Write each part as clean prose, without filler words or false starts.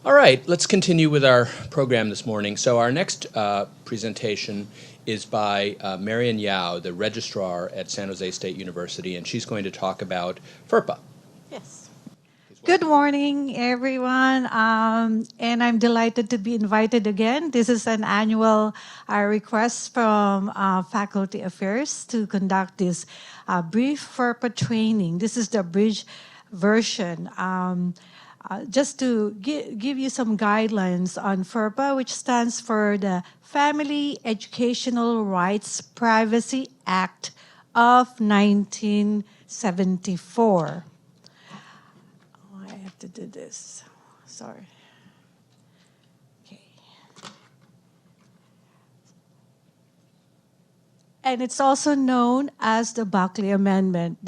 All right, let's continue with our program this morning. So our next presentation is by Marion Yao, the registrar at San Jose State University, and she's going to talk about FERPA. Yes. Good morning, everyone. And I'm delighted to be invited again. This is an annual request from Faculty Affairs to conduct this brief FERPA training. This is the bridge version. Just to give you some guidelines on FERPA, which stands for the Family Educational Rights Privacy Act of 1974. I have to do this. Sorry. Okay. And it's also known as the Buckley Amendment.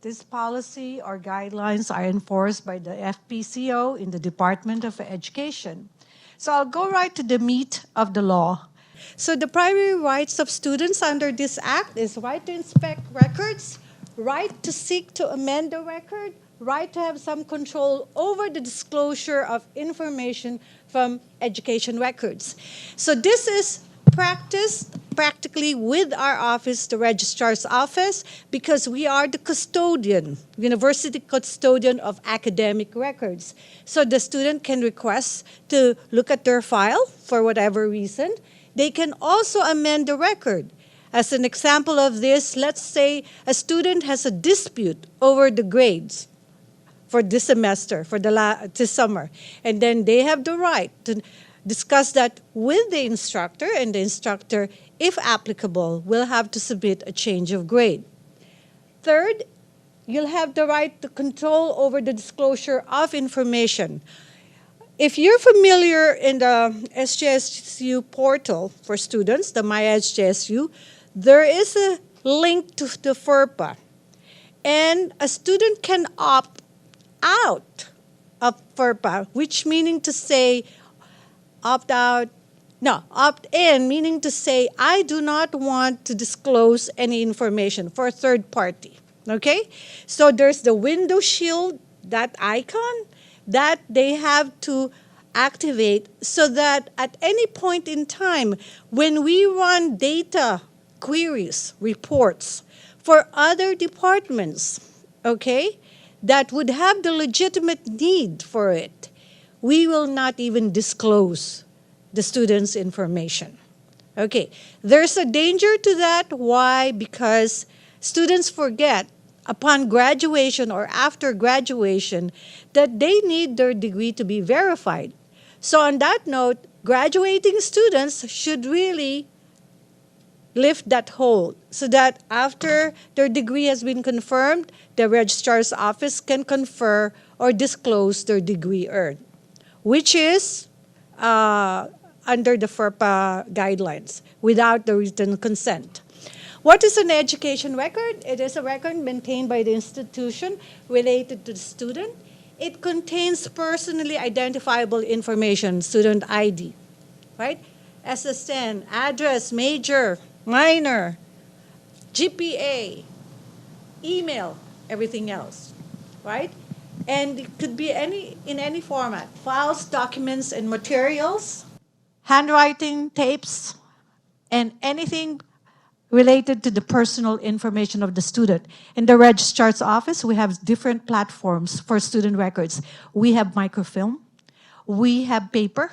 This policy or guidelines are enforced by the FPCO in the Department of Education. So I'll go right to the meat of the law. So the primary rights of students under this act is right to inspect records, right to seek to amend the record, right to have some control over the disclosure of information from education records. So this is practiced practically with our office, the registrar's office, because we are the custodian, university custodian of academic records. So the student can request to look at their file for whatever reason. They can also amend the record. As an example of this, let's say a student has a dispute over the grades for this semester, for this summer, and then they have the right to discuss that with the instructor, and the instructor, if applicable, will have to submit a change of grade. Third, you'll have the right to control over the disclosure of information. If you're familiar in the SJSU portal for students, the MySJSU, there is a link to the FERPA. And a student can opt out of FERPA, which meaning to say opt in, meaning to say, I do not want to disclose any information for a third party, okay? So there's the window shield, that icon, that they have to activate so that at any point in time, when we run data queries, reports for other departments, okay, that would have the legitimate need for it, we will not even disclose the student's information. Okay, there's a danger to that. Why? Because students forget upon graduation or after graduation that they need their degree to be verified. So on that note, graduating students should really lift that hold so that after their degree has been confirmed, the registrar's office can confer or disclose their degree earned, which is under the FERPA guidelines, without the written consent. What is an education record? It is a record maintained by the institution related to the student. It contains personally identifiable information, student ID, right? SSN, address, major, minor, GPA, email, everything else, right? And it could be in any format: files, documents, and materials, handwriting, tapes, and anything related to the personal information of the student. In the registrar's office, we have different platforms for student records. We have microfilm, we have paper,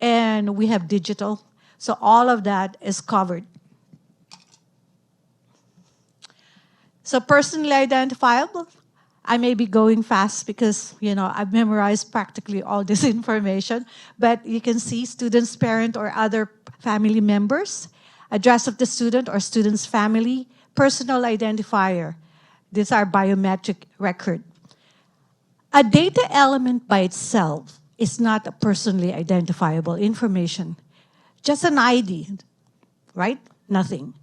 and we have digital. So all of that is covered. So personally identifiable, I may be going fast because, I've memorized practically all this information, but you can see student's parent or other family members, address of the student or student's family, personal identifier. These are biometric record. A data element by itself is not a personally identifiable information. Just an ID, right? Nothing.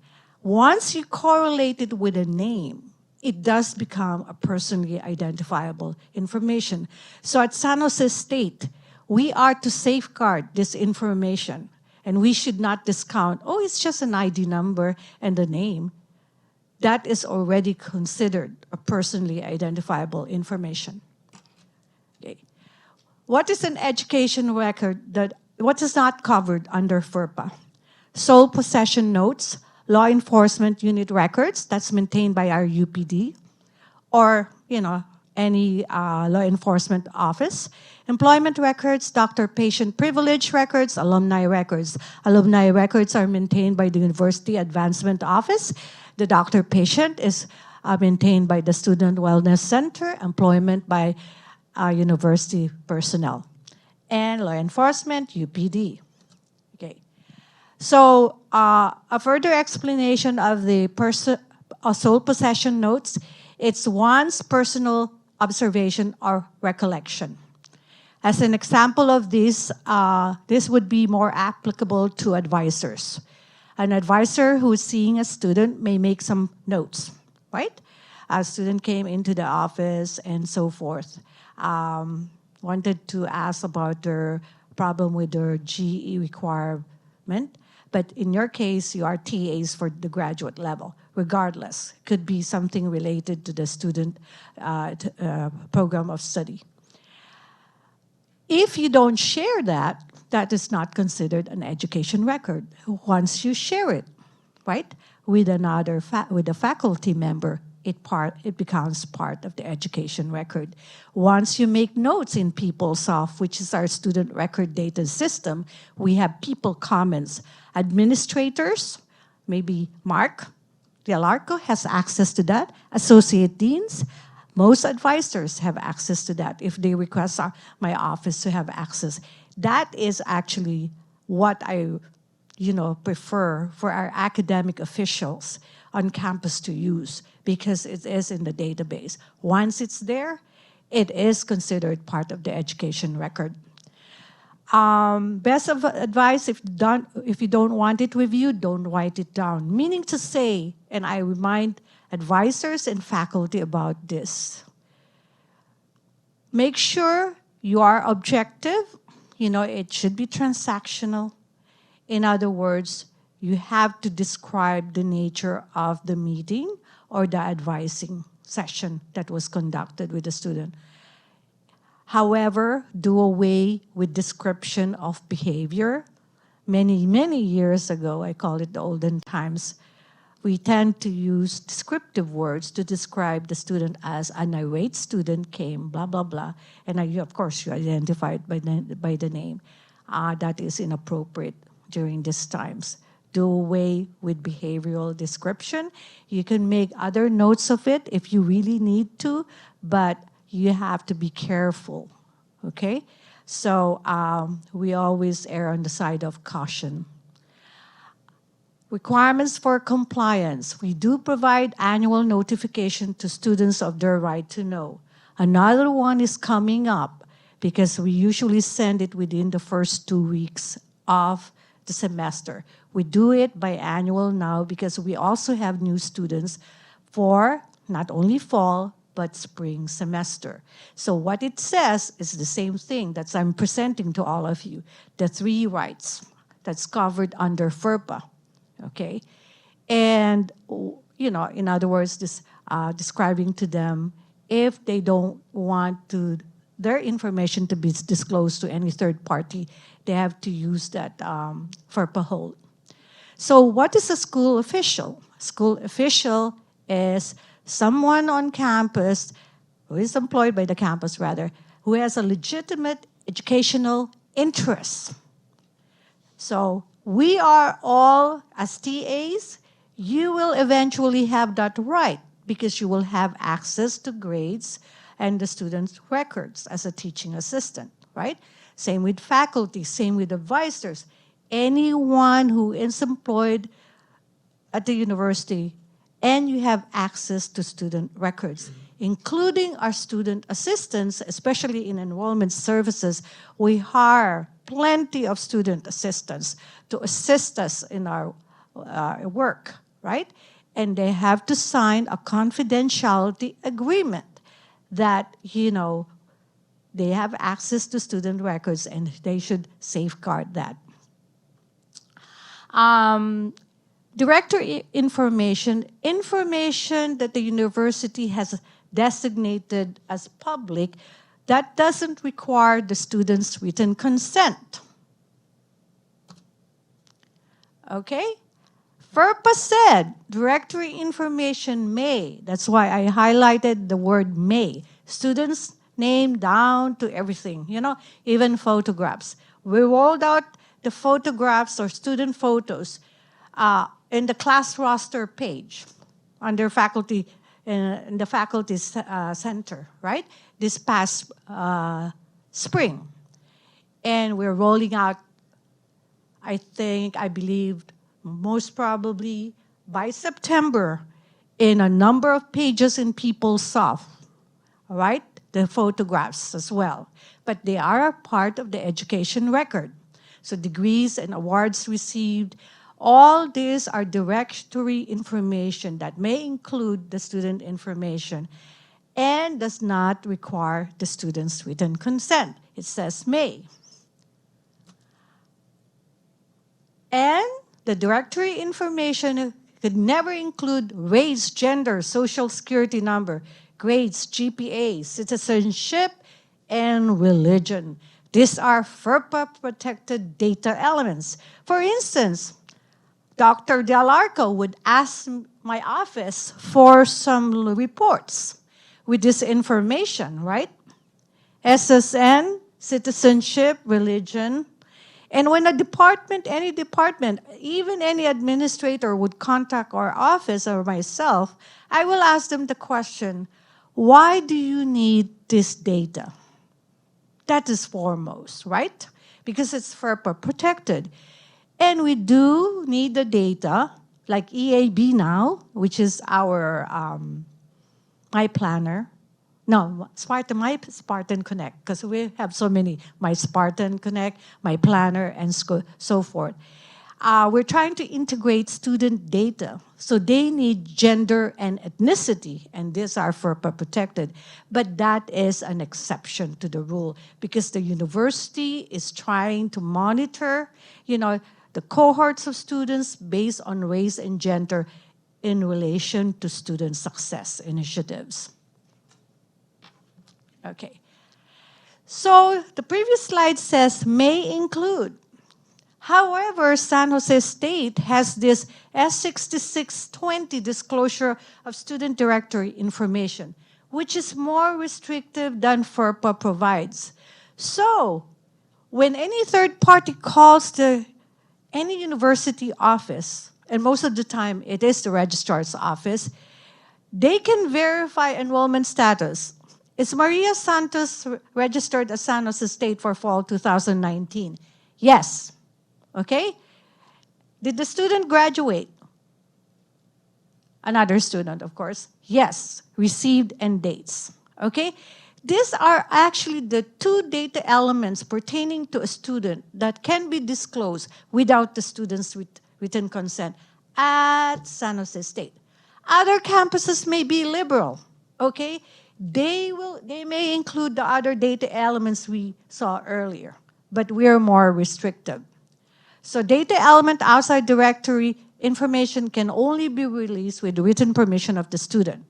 Once you correlate it with a name, it does become a personally identifiable information. So at San Jose State, we are to safeguard this information, and we should not discount, it's just an ID number and a name. That is already considered a personally identifiable information. Okay. What is an education record what is not covered under FERPA? Sole possession notes, law enforcement unit records, that's maintained by our UPD, or, any law enforcement office. Employment records, doctor-patient privilege records, alumni records. Alumni records are maintained by the University Advancement Office. The doctor-patient is maintained by the Student Wellness Center, employment by university personnel. And law enforcement, UPD. Okay. So a further explanation of the sole possession notes, it's one's personal observation or recollection. As an example of this, this would be more applicable to advisors. An advisor who is seeing a student may make some notes, right? A student came into the office and so forth. Wanted to ask about their problem with their GE requirement. But in your case, you are TAs for the graduate level. Regardless, could be something related to the student program of study. If you don't share that, that is not considered an education record. Once you share it, right, with with a faculty member, it becomes part of the education record. Once you make notes in PeopleSoft, which is our student record data system, we have people comments. Administrators, maybe Mark Delarco has access to that. Associate deans, most advisors have access to that if they request my office to have access. That is actually what I prefer for our academic officials on campus to use, because it is in the database. Once it's there, it is considered part of the education record. Best of advice, if you don't want it reviewed, don't write it down. Meaning to say, and I remind advisors and faculty about this, make sure you are objective. It should be transactional. In other words, you have to describe the nature of the meeting or the advising session that was conducted with the student. However, do away with description of behavior. Many, many years ago, I call it the olden times, we tend to use descriptive words to describe the student as an irate student came, blah, blah, blah. And of course, you identify it by the name. That is inappropriate during these times. Do away with behavioral description. You can make other notes of it if you really need to, but you have to be careful, okay? So we always err on the side of caution. Requirements for compliance. We do provide annual notification to students of their right to know. Another one is coming up because we usually send it within the first 2 weeks of the semester. We do it biannual now because we also have new students for not only fall, but spring semester. So what it says is the same thing that I'm presenting to all of you, the 3 rights that's covered under FERPA, okay? And, in other words, describing to them if they don't want their information to be disclosed to any third party, they have to use that FERPA hold. So what is a school official? School official is someone on campus, who is employed by the campus rather, who has a legitimate educational interest. So we are all, as TAs, you will eventually have that right because you will have access to grades and the students' records as a teaching assistant, right? Same with faculty, same with advisors. Anyone who is employed at the university and you have access to student records, including our student assistants, especially in enrollment services. We hire plenty of student assistants to assist us in our work, right? And they have to sign a confidentiality agreement that, they have access to student records and they should safeguard that. Director information that the university has designated as public that doesn't require the student's written consent. Okay? FERPA said directory information may, that's why I highlighted the word may. Students' name down to everything, even photographs. We rolled out the photographs or student photos in the class roster page under faculty, in the faculty center, right? This past spring. And we're rolling out, I believe, most probably by September, in a number of pages in PeopleSoft, all right? The photographs as well. But they are a part of the education record. So degrees and awards received, all these are directory information that may include the student information and does not require the student's written consent. It says may. And the directory information could never include race, gender, social security number, grades, GPA, citizenship, and religion. These are FERPA-protected data elements. For instance, Dr. Del Arco would ask my office for some reports with this information, right? SSN, citizenship, religion. And when a department, any department, even any administrator would contact our office or myself, I will ask them the question, why do you need this data? That is foremost, right? Because it's FERPA protected. And we do need the data, like EAB now, which is our My Planner. No, My Spartan Connect, because we have so many, My Spartan Connect, My Planner, and so forth. We're trying to integrate student data. So they need gender and ethnicity, and these are FERPA protected. But that is an exception to the rule because the university is trying to monitor, the cohorts of students based on race and gender in relation to student success initiatives. Okay. So the previous slide says may include. However, San Jose State has this S6620 disclosure of student directory information, which is more restrictive than FERPA provides. So when any third party calls any university office, and most of the time it is the registrar's office, they can verify enrollment status. Is Maria Santos registered at San Jose State for fall 2019? Yes. Okay? Did the student graduate? Another student, of course. Yes. Received and dates. Okay? These are actually the two data elements pertaining to a student that can be disclosed without the student's written consent at San Jose State. Other campuses may be liberal, okay? They may include the other data elements we saw earlier, but we are more restrictive. So data element outside directory information can only be released with written permission of the student.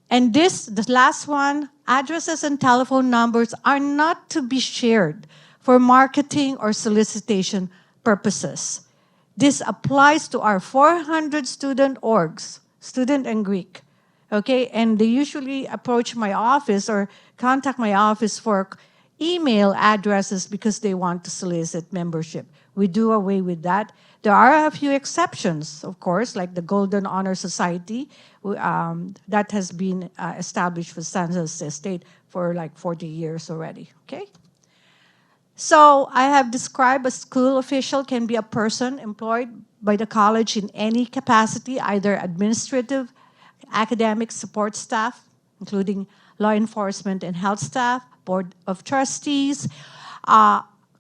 And the last one, addresses and telephone numbers are not to be shared for marketing or solicitation purposes. This applies to our 400 student orgs, student and Greek, okay? And they usually approach my office or contact my office for email addresses because they want to solicit membership. We do away with that. There are a few exceptions, of course, like the Golden Honor Society that has been established for San Jose State for like 40 years already, okay? So I have described a school official can be a person employed by the college in any capacity, either administrative, academic support staff, including law enforcement and health staff, board of trustees,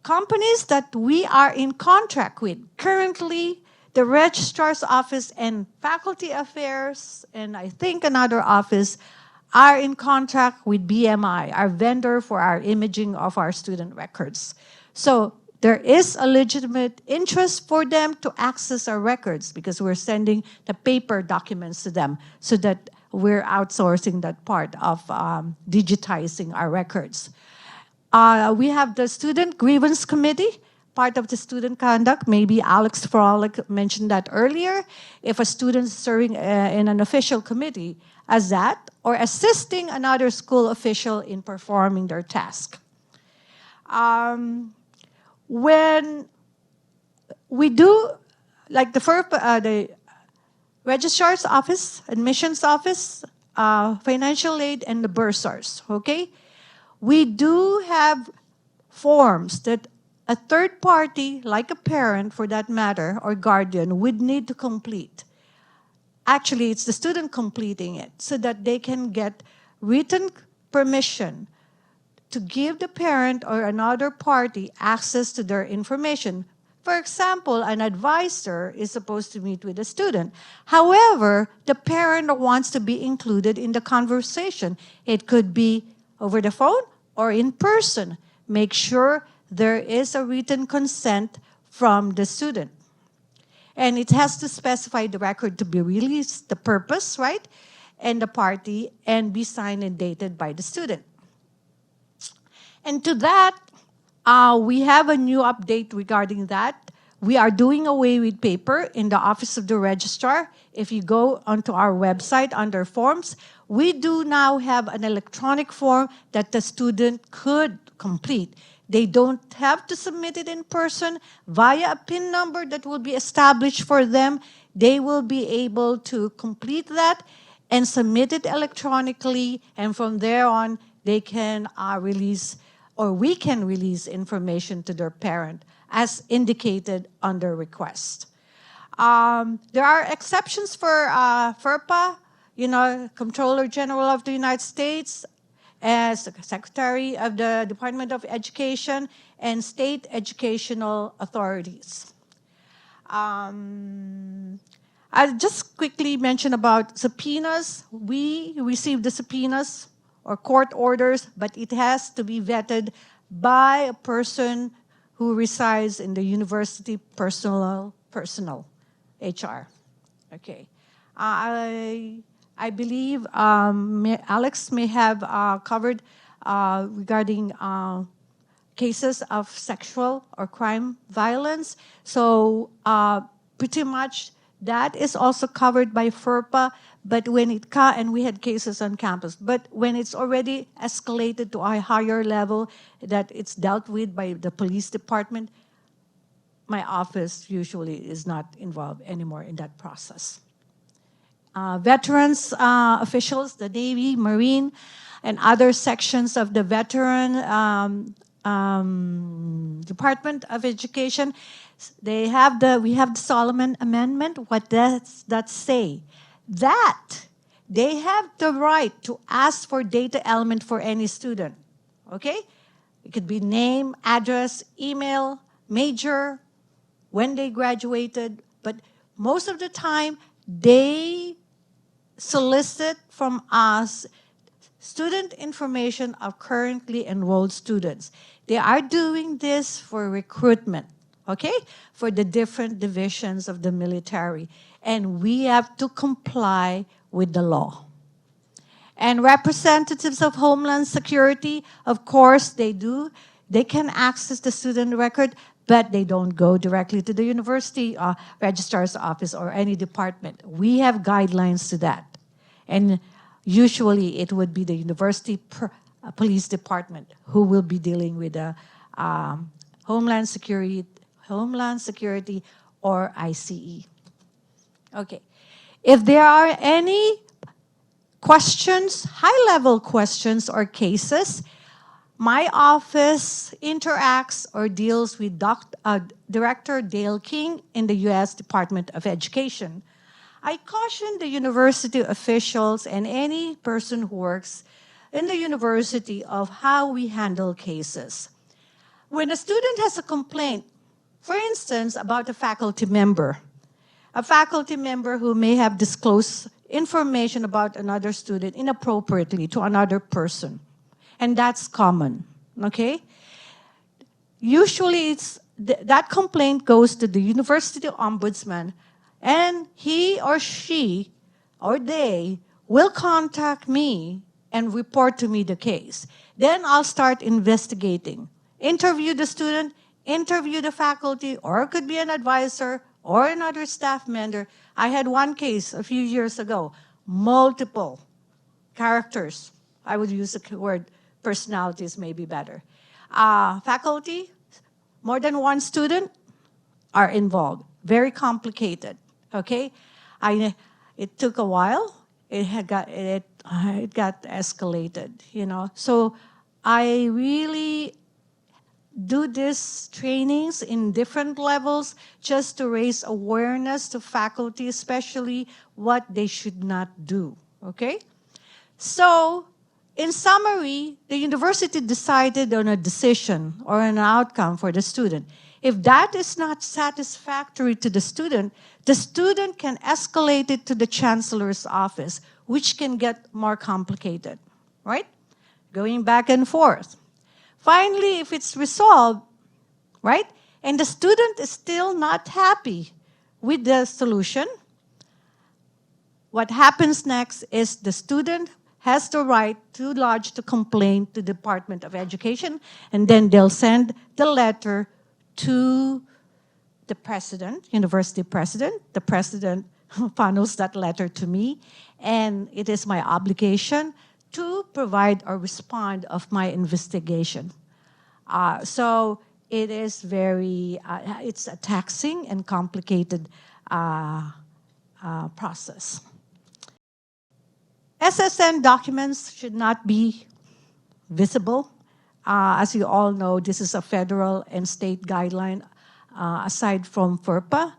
companies that we are in contract with. Currently, the registrar's office and faculty affairs, and I think another office, are in contract with BMI, our vendor for our imaging of our student records. So there is a legitimate interest for them to access our records because we're sending the paper documents to them so that we're outsourcing that part of digitizing our records. We have the Student Grievance Committee, part of the student conduct. Maybe Alex Frolic mentioned that earlier. If a student is serving in an official committee as that, or assisting another school official in performing their task. When we do, like the FERPA, the Registrar's Office, Admissions Office, Financial Aid, and the bursars, okay? We do have forms that a third party, like a parent for that matter, or guardian, would need to complete. Actually, it's the student completing it so that they can get written permission to give the parent or another party access to their information. For example, an advisor is supposed to meet with a student. However, the parent wants to be included in the conversation. It could be over the phone or in person. Make sure there is a written consent from the student. And it has to specify the record to be released, the purpose, right? And the party, and be signed and dated by the student. And to that, we have a new update regarding that. We are doing away with paper in the Office of the Registrar. If you go onto our website under forms, we do now have an electronic form that the student could complete. They don't have to submit it in person via a PIN number that will be established for them. They will be able to complete that and submit it electronically, and from there on, they can release, or we can release information to their parent as indicated under request. There are exceptions for FERPA, Comptroller General of the United States, as Secretary of the Department of Education, and state educational authorities. I'll just quickly mention about subpoenas. We received the subpoenas or court orders, but it has to be vetted by a person who resides in the university personnel, HR. Okay. I believe Alex may have covered regarding cases of sexual or crime violence. So pretty much that is also covered by FERPA, but when and we had cases on campus, but when it's already escalated to a higher level that it's dealt with by the police department, my office usually is not involved anymore in that process. Veterans officials, the Navy, Marine, and other sections of the Veteran Department of Education, we have the Solomon Amendment. What does that say? That they have the right to ask for data element for any student, okay? It could be name, address, email, major, when they graduated, but most of the time, they solicit from us student information of currently enrolled students. They are doing this for recruitment, okay? For the different divisions of the military. And we have to comply with the law. And representatives of Homeland Security, of course, they can access the student record, but they don't go directly to the university registrar's office or any department. We have guidelines to that. And usually it would be the university police department who will be dealing with the Homeland Security or ICE. Okay. If there are any questions, high-level questions or cases, my office interacts or deals with Director Dale King in the U.S. Department of Education. I caution the university officials and any person who works in the university of how we handle cases. When a student has a complaint, for instance, about a faculty member who may have disclosed information about another student inappropriately to another person, and that's common, okay? Usually that complaint goes to the university ombudsman, and he or she or they will contact me and report to me the case. Then I'll start investigating. Interview the student, interview the faculty, or it could be an advisor or another staff member. I had one case a few years ago, multiple characters. I would use the word personalities, maybe better. Faculty, more than one student are involved. Very complicated. Okay, it took a while. It got escalated. So I really do these trainings in different levels just to raise awareness to faculty, especially what they should not do. Okay. So, in summary, the university decided on a decision or an outcome for the student. If that is not satisfactory to the student can escalate it to the chancellor's office, which can get more complicated, right? Going back and forth. Finally, if it's resolved, right, and the student is still not happy with the solution, what happens next is the student has the right to lodge the complaint to the Department of Education, and then they'll send the letter to the president, university president. The president funnels that letter to me, and it is my obligation to provide or respond of my investigation. So it is it's a taxing and complicated process. SSN documents should not be visible. As you all know, this is a federal and state guideline aside from FERPA.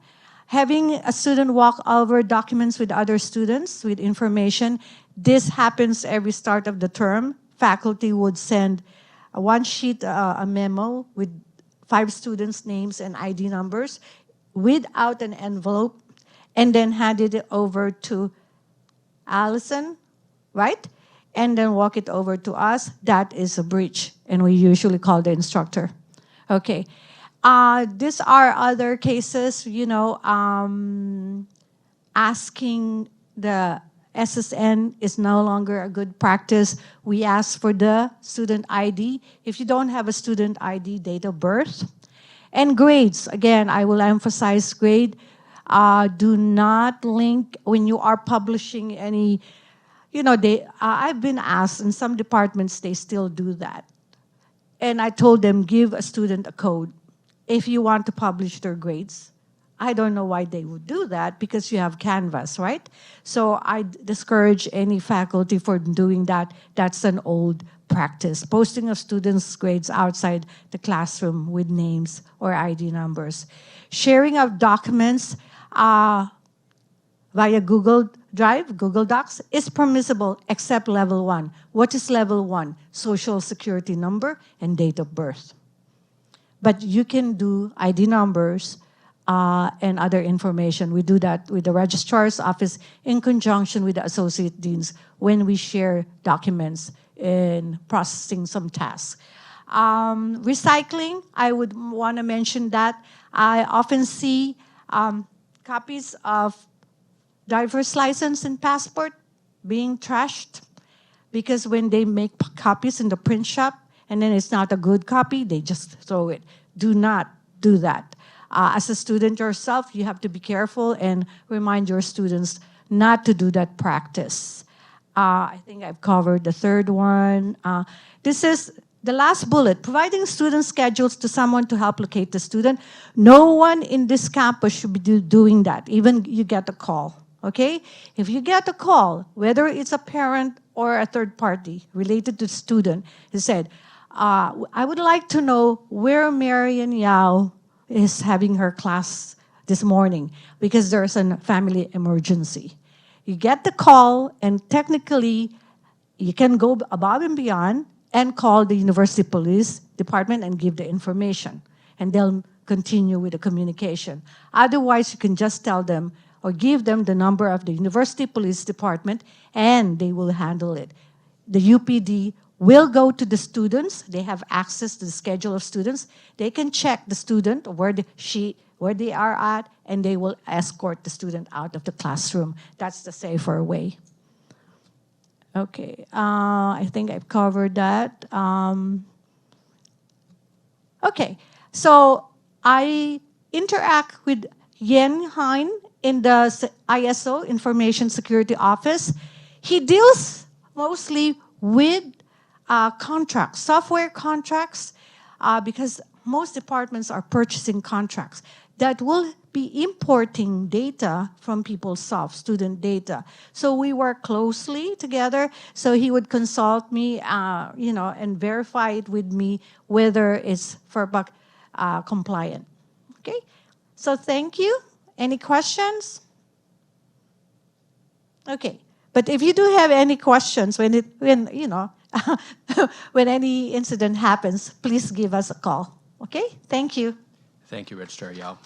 Having a student walk over documents with other students with information, this happens every start of the term. Faculty would send one sheet, a memo with 5 students' names and ID numbers without an envelope, and then handed it over to Allison, right? And then walk it over to us. That is a breach, and we usually call the instructor. Okay. These are other cases, asking the SSN is no longer a good practice. We ask for the student ID. If you don't have a student ID, date of birth. And grades, again, I will emphasize grade. Do not link when you are publishing any, I've been asked, in some departments, they still do that. And I told them, give a student a code if you want to publish their grades. I don't know why they would do that, because you have Canvas, right? So I discourage any faculty for doing that. That's an old practice. Posting of students' grades outside the classroom with names or ID numbers. Sharing of documents via Google Drive, Google Docs, is permissible except level 1. What is level 1? Social security number and date of birth. But you can do ID numbers and other information. We do that with the registrar's office in conjunction with the associate deans when we share documents in processing some tasks. Recycling, I would want to mention that. I often see copies of driver's license and passport being trashed, because when they make copies in the print shop and then it's not a good copy, they just throw it. Do not do that. As a student yourself, you have to be careful and remind your students not to do that practice. I think I've covered the third one. This is the last bullet, providing student schedules to someone to help locate the student. No one in this campus should be doing that, even you get a call, okay? If you get a call, whether it's a parent or a third party related to the student, he said, I would like to know where Marion Yao is having her class this morning because there's a family emergency. You get the call, and technically, you can go above and beyond and call the university police department and give the information, and they'll continue with the communication. Otherwise, you can just tell them or give them the number of the university police department, and they will handle it. The UPD will go to the students. They have access to the schedule of students. They can check the student, where they are at, and they will escort the student out of the classroom. That's the safer way. Okay, I think I've covered that. Okay, so I interact with Yen Hein in the ISO, Information Security Office. He deals mostly with contracts, software contracts, because most departments are purchasing contracts that will be importing data from PeopleSoft, student data. So we work closely together. So he would consult me, and verify it with me whether it's FERPA compliant. Okay. So thank you. Any questions? Okay. But if you do have any questions when when any incident happens, please give us a call. Okay? Thank you. Thank you, Registrar Yao.